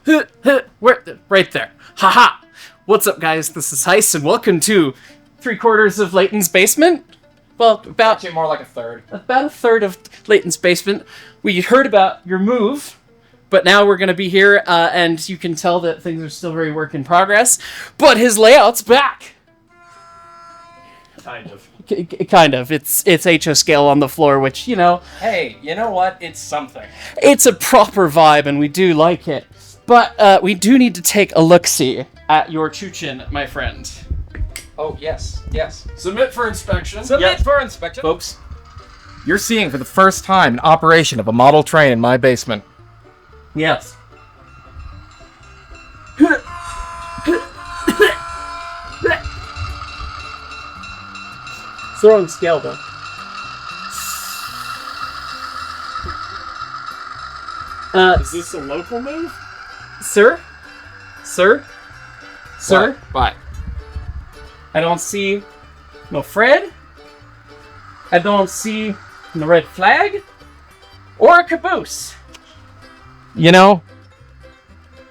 Where? Right there. Haha. What's up, guys? This is Heist, and welcome to 3/4 of Leighton's basement. Well, actually more like a third. About a third of Leighton's basement. We heard about your move, but now we're going to be here, and you can tell that things are still very work in progress. But his layout's back. Kind of. Kind of. It's HO scale on the floor, which, you know... Hey, you know what? It's something. It's a proper vibe, and we do like it. But we do need to take a look-see at your chuchin, my friend. Oh, yes, yes. Submit for inspection. Submit for inspection. Folks, you're seeing for the first time an operation of a model train in my basement. Yes. It's the wrong scale, though. Is this a local move? Sir? Sir? Sir? What? I don't see no Fred. I don't see no red flag. Or a caboose. You know,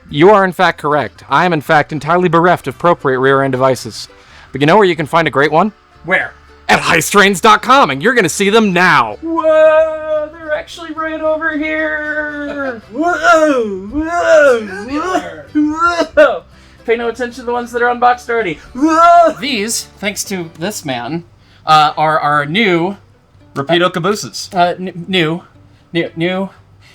you are in fact correct. I am in fact entirely bereft of appropriate rear-end devices. But you know where you can find a great one? Where? At heistrains.com, and you're gonna see them now. Whoa! They're actually right over here! Whoa! Whoa! Whoa! Pay no attention to the ones that are unboxed already. Whoa! These, thanks to this man, are our new... Rapido cabooses. New.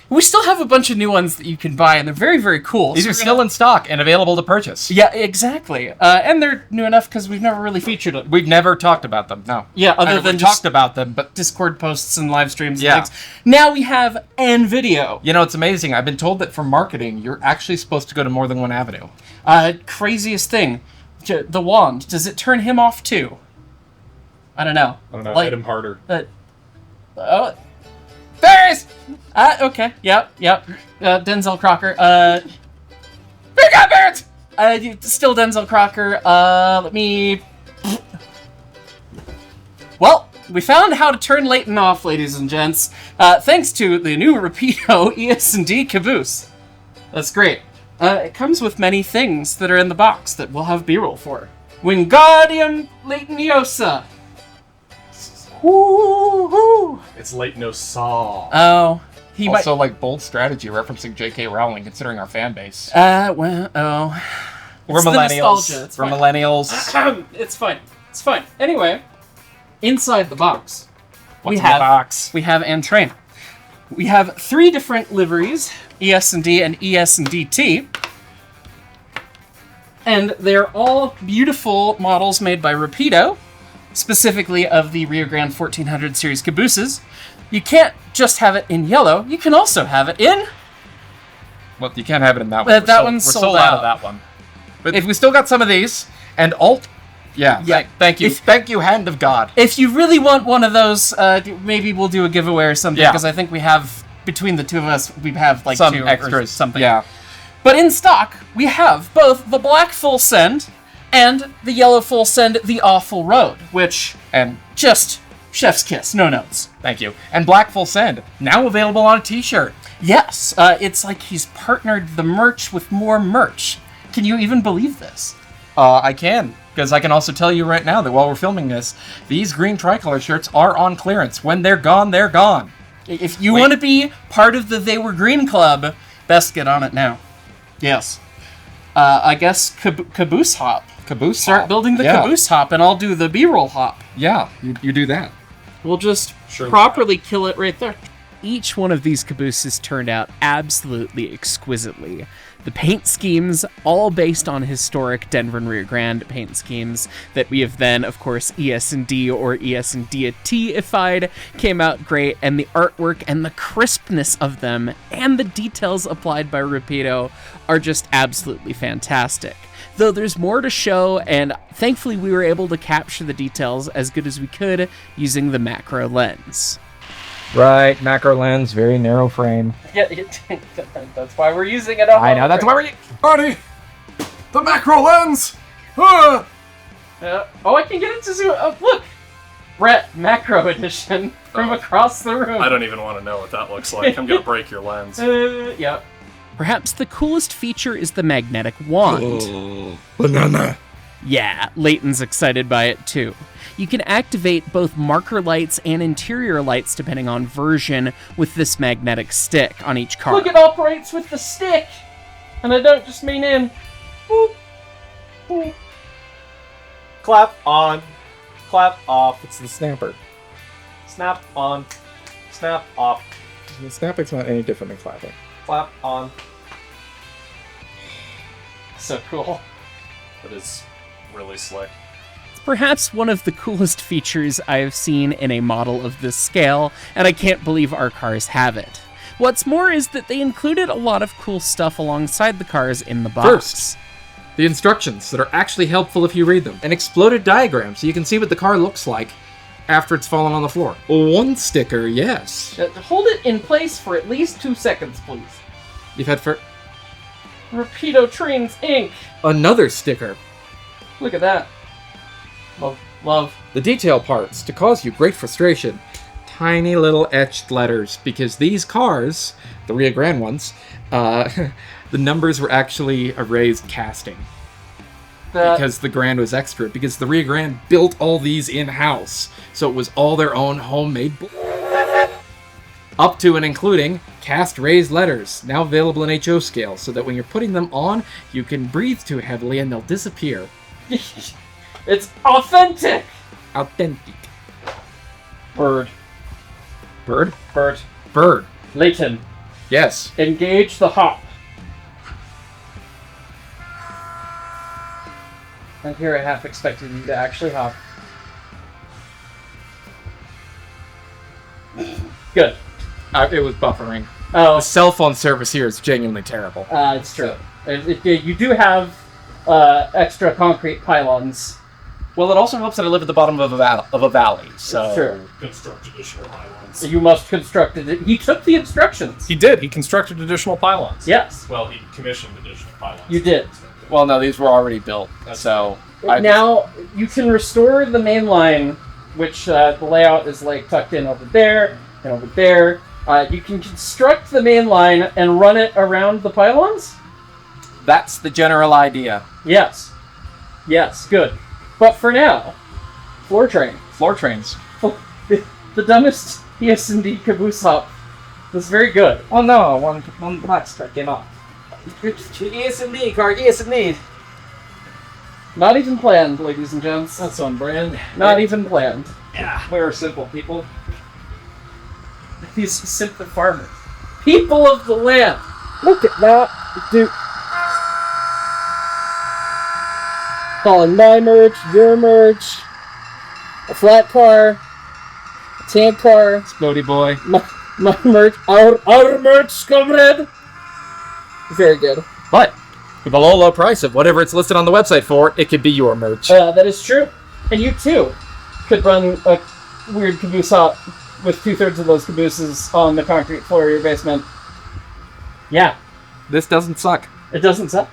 We still have a bunch of new ones that you can buy, and they're very, very cool. These are still in stock and available to purchase. Yeah, exactly. And they're new enough because we've never really featured them. We've never talked about them, no. Yeah, other than we've talked about them, but... Discord posts and live streams and Yeah. things. Now we have and video. You know, it's amazing. I've been told that for marketing, you're actually supposed to go to more than one avenue. Craziest thing. The wand. Does it turn him off too? I don't know. I don't know. Like, Hit him harder. Oh. Ferris! Okay. Yep. Denzel Crocker. Big up, Barrett! Still Denzel Crocker. Let me... Well, we found how to turn Leighton off, ladies and gents. Thanks to the new Rapido ES&D caboose. That's great. It comes with many things that are in the box that we'll have B-roll for. Wingardium Leightoniosa. Woo-hoo! It's Leightonosaw. Oh, he Also, like, bold strategy referencing J.K. Rowling, considering our fan base. We're We're millennials. It's We're fine. millennials. It's fine. It's fine. Anyway, inside the box, What's in the box? we have and train. We have 3 different liveries, ES&D and ES&DT. And they're all beautiful models made by Rapido, specifically of the Rio Grande 1400 series cabooses. You can't just have it in yellow, you can also have it in... Well, you can't have it in that one. That one's we're sold sold out of out. that one. But if we still got some of these, and alt... Yeah. Thank you. Thank you, Hand of God. If you really want one of those, maybe we'll do a giveaway or something, Yeah. because I think we have, between the two of us, we have like Some 2 extras. or something. Yeah. But in stock, we have both the black full send and the yellow full send, the Awful Road, which, And just chef's kiss, no notes. thank you. And Black Full Send, now available on a t-shirt. Yes, it's like he's partnered the merch with more merch. Can you even believe this? I can, because I can also tell you right now that while we're filming this, these green tricolor shirts are on clearance. When they're gone, they're gone. If you want to be part of the They Were Green Club, best get on it now. Yes. I guess caboose hop. Caboose Start hop. building the Yeah. caboose hop, and I'll do the B-roll hop. Yeah, you do that. We'll just properly kill it right there. Each one of these cabooses turned out absolutely exquisitely. The paint schemes, all based on historic Denver and Rio Grande paint schemes that we have then, of course, ES&D or ES&DT-ified, came out great, and the artwork and the crispness of them and the details applied by Rapido are just absolutely fantastic. Though there's more to show, and thankfully we were able to capture the details as good as we could using the macro lens. Right, macro lens, very narrow frame. Yeah, that's why we're using it. I know, that's why we're... Buddy! The macro lens! Ah! Oh, I can get it to zoom. Oh, look! Brett, macro edition from across the room. I don't even want to know what that looks like. I'm gonna break your lens. Yep. Perhaps the coolest feature is the magnetic wand. Oh, banana. Yeah, Leighton's excited by it too. You can activate both marker lights and interior lights depending on version with this magnetic stick on each car. Look, it operates with the stick! And I don't just mean in. Boop. Boop. Clap on. Clap off. It's the snapper. Snap on. Snap off. Snapping's not any different than clapping. Clap on. So cool. That is really slick. It's perhaps one of the coolest features I have seen in a model of this scale, and I can't believe our cars have it. What's more is that they included a lot of cool stuff alongside the cars in the box. First, the instructions that are actually helpful if you read them. An exploded diagram so you can see what the car looks like after it's fallen on the floor. One sticker, yes. Hold it in place for at least 2 seconds, please. You've had Rapido Trains Inc. another sticker. Look at that. Love. The detail parts to cause you great frustration. Tiny little etched letters, because these cars, the Rio Grande ones, the numbers were actually erased casting. Because the Grand was extra, because the Rio Grande built all these in-house, so it was all their own homemade up to and including cast raised letters, now available in HO scale, so that when you're putting them on, you can breathe too heavily and they'll disappear. It's authentic! Authentic. Bird. Bird? Bird. Bird. Leighton. Yes. Engage the hop. And here I half expected you to actually hop. Good. It was buffering. Oh, The cell phone service here is genuinely terrible. it's true. You do have extra concrete pylons. Well, it also helps that I live at the bottom of a valley, so... True. Construct additional pylons. You must construct it. He took the instructions. He did. He constructed additional pylons. Yes, Well, he commissioned additional pylons. you did. Well, no, these were already built, so... Now you can restore the main line, which the layout is like tucked in over there and over there. You can construct the main line and run it around the pylons. That's the general idea. Yes, good. But for now, floor train. Floor trains. The dumbest ES&D caboose hop was very good. Oh no, one black strike came off. ES&D car, ES&D. Not even planned, ladies and gents. That's on brand. Not even planned. Yeah, we're simple people. These simple farmers. People of the land. Look at that. Dude. Calling my merch, your merch, a flat car, a tank car, Explodey boy. my merch, our merch, comrade. Very good. But for the low price of whatever it's listed on the website for, it could be your merch. That is true. And you too could run a weird caboose hop with 2/3 of those cabooses on the concrete floor of your basement. Yeah, This doesn't suck. it doesn't suck.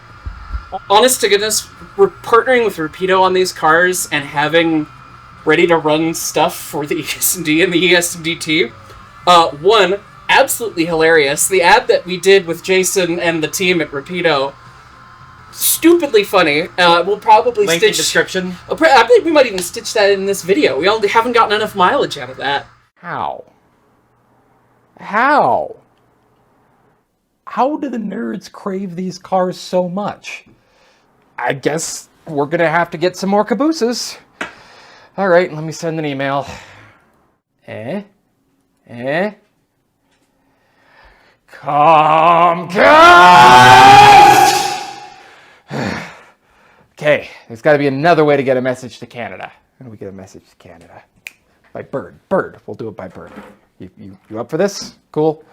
Honest to goodness, we're partnering with Rapido on these cars and having ready-to-run stuff for the ES&D and the ES&DT. One, absolutely hilarious. The ad that we did with Jason and the team at Rapido, stupidly funny. We'll probably Link in stitch... description. I believe we might even stitch that in this video. We only haven't gotten enough mileage out of that. How? How do the nerds crave these cars so much? I guess we're gonna have to get some more cabooses. All right, let me send an email. Comcast! Okay, there's got to be another way to get a message to Canada. How do we get a message to Canada? By bird. We'll do it by bird. You up for this? Cool.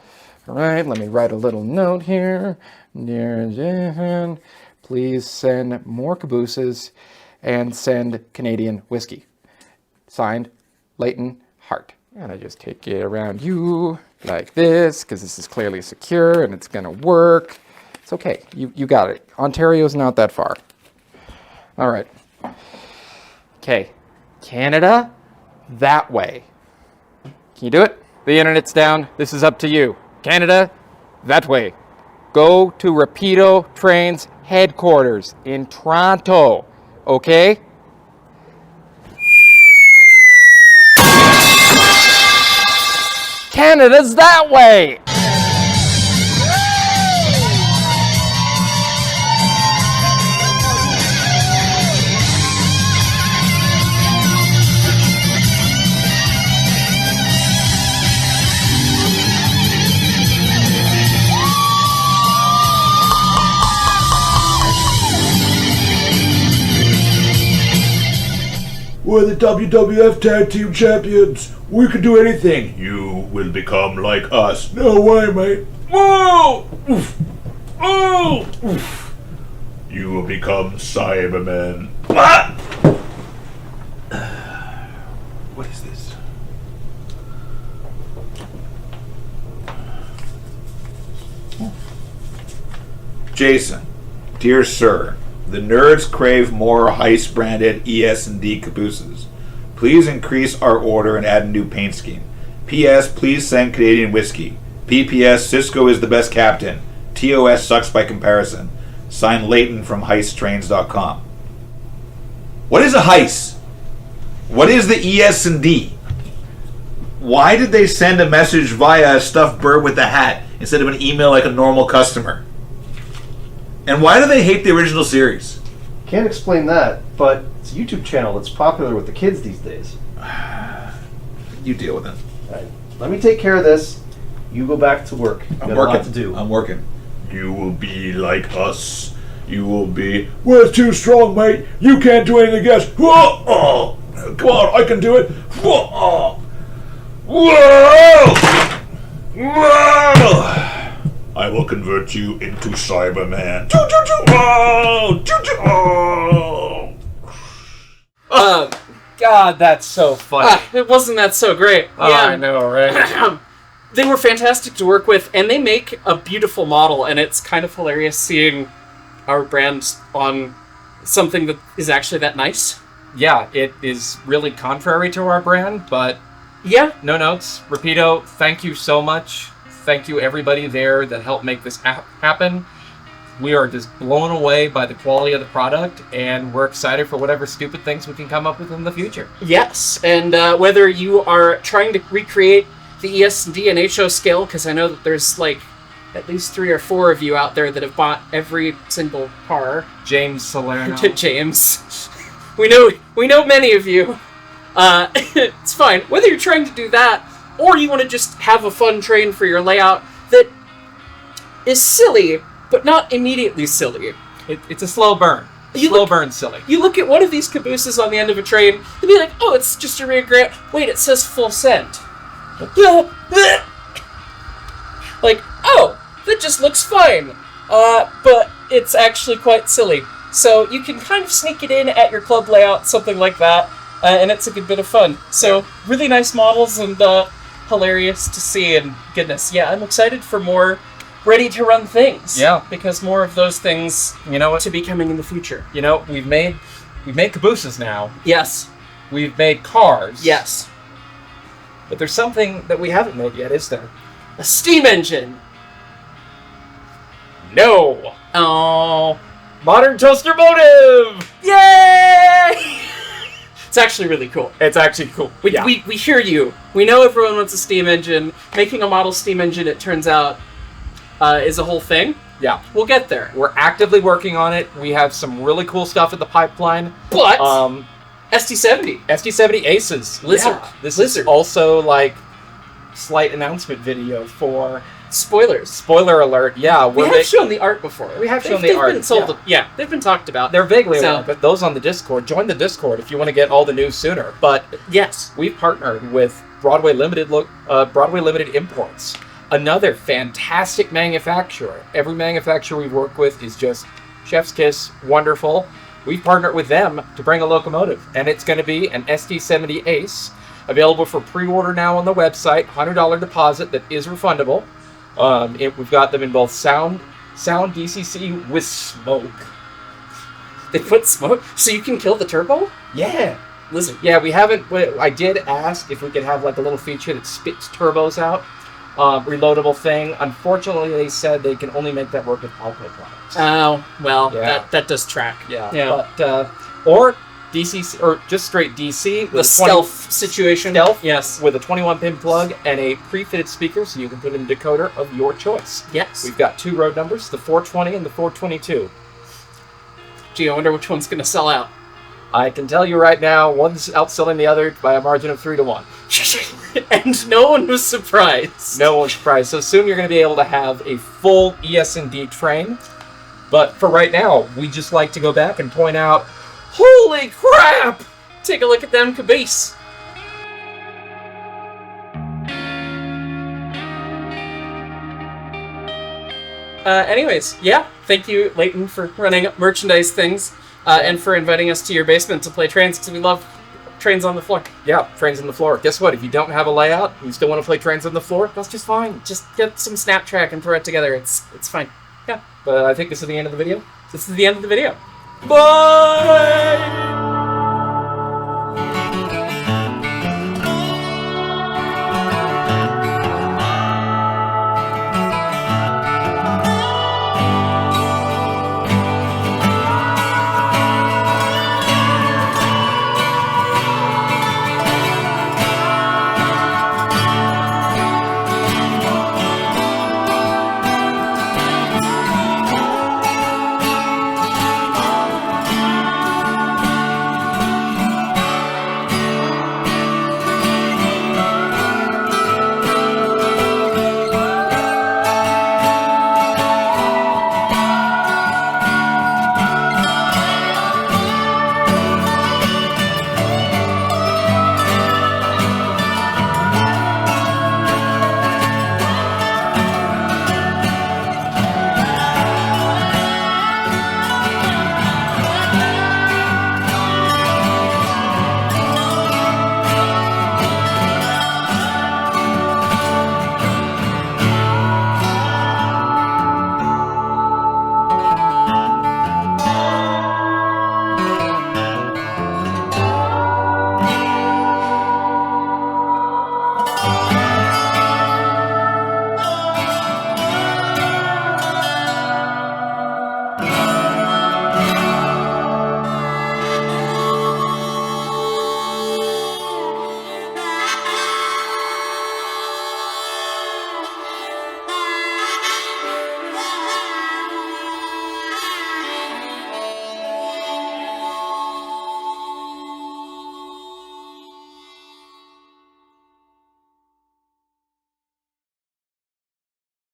All right, let me write a little note here. Dear Jason, please send more cabooses and send Canadian whiskey. Signed, Leighton Hart. And I just take it around you like this, because this is clearly secure and it's gonna work. It's okay, you got it. Ontario's not that far. All right. Okay, Canada, that way. Can you do it? The internet's down, this is up to you. Canada, that way. go to Rapido Train's headquarters in Toronto, okay? Canada's that way! We're the WWF Tag Team Champions. We can do anything. You will become like us. No way, mate. Whoa! Oof. Oh! Oof. You will become Cybermen. Ah! What is this? Jason, dear sir, the nerds crave more heist-branded ES&D cabooses. Please increase our order and add a new paint scheme. P.S. Please send Canadian whiskey. P.P.S. Cisco is the best captain. TOS sucks by comparison. Signed Leighton from heisttrains.com. What is a heist? What is the ES&D? Why did they send a message via a stuffed bird with a hat instead of an email like a normal customer? And why do they hate the original series? Can't explain that, but it's a YouTube channel that's popular with the kids these days. You deal with it. Right. Let me take care of this. You go back to work. You got a lot to do. I'm working. You will be like us. You will be... We're too strong, mate. You can't do anything against... Whoa! Come on, I can do it. Whoa! Whoa! Whoa! I will convert you into Cyberman. God, that's so funny. It wasn't that so great. Oh, Yeah. I know, right? They were fantastic to work with, and they make a beautiful model, and it's kind of hilarious seeing our brand on something that is actually that nice. Yeah, it is really contrary to our brand, but Yeah. no notes. Rapido, thank you so much. Thank you everybody there that helped make this happen. We are just blown away by the quality of the product, and we're excited for whatever stupid things we can come up with in the future. Yes, and whether you are trying to recreate the ES&D and HO scale, because I know that there's like at least 3 or 4 of you out there that have bought every single car. James Salerno. James. We know many of you. It's fine. Whether you're trying to do that, or you want to just have a fun train for your layout that is silly, but not immediately silly. It's a slow burn. Burn silly. You look at one of these cabooses on the end of a train, and be like, oh, it's just a rear grant. Wait, it says full send. Like, oh, that just looks fine. But it's actually quite silly. So you can kind of sneak it in at your club layout, something like that, and it's a good bit of fun. So really nice models and hilarious to see, and goodness, yeah, I'm excited for more ready-to-run things. Yeah. Because more of those things, You know what? to be coming in the future. You know, we've made cabooses now. Yes. We've made cars. Yes. But there's something that we haven't made yet, is there? A steam engine. No. Oh. Modern toaster motive. Yay! It's actually really cool. It's actually cool. We hear you. We know everyone wants a steam engine. Making a model steam engine, it turns out, is a whole thing. Yeah. We'll get there. We're actively working on it. We have some really cool stuff in the pipeline. But SD70. SD70 Aces. Lizard. Yeah. This Lizard. is also like slight announcement video for Spoilers. spoiler alert. Yeah, We have shown the art before. We have shown the they've art, Been sold yeah. yeah, they've been talked about. they're vaguely So- aware, but those on the Discord, join the Discord if you want to get all the news sooner. But Yes. we've partnered with Broadway Limited Imports, another fantastic manufacturer. Every manufacturer we've worked with is just chef's kiss, wonderful. We've partnered with them to bring a locomotive, and it's going to be an SD70 Ace, available for pre-order now on the website. $100 deposit that is refundable. We've got them in both sound DCC with smoke. They put smoke so you can kill the turbo? Yeah. Lizard. Yeah, we haven't. I did ask if we could have like a little feature that spits turbos out. reloadable thing. Unfortunately, they said they can only make that work with Alpha products. Oh, well, Yeah. that does track. Yeah. But or DC or just straight DC with The a 20 stealth situation. Stealth, Yes. with a 21-pin plug and a pre-fitted speaker, so you can put in a decoder of your choice. Yes. We've got 2 road numbers, the 420 and the 422. Gee, I wonder which one's going to sell out. I can tell you right now, one's outselling the other by a margin of 3 to 1. And no one was surprised. No one's surprised. So soon you're going to be able to have a full ES&D train. But for right now, we just like to go back and point out, holy crap! Take a look at them caboose. Anyways, yeah, thank you, Leighton, for running up merchandise things and for inviting us to your basement to play trains, because we love trains on the floor. Yeah, trains on the floor. Guess what? If you don't have a layout, and you still want to play trains on the floor, that's just fine. Just get some snap track and throw it together. It's fine. But I think this is the end of the video. This is the end of the video. Bye!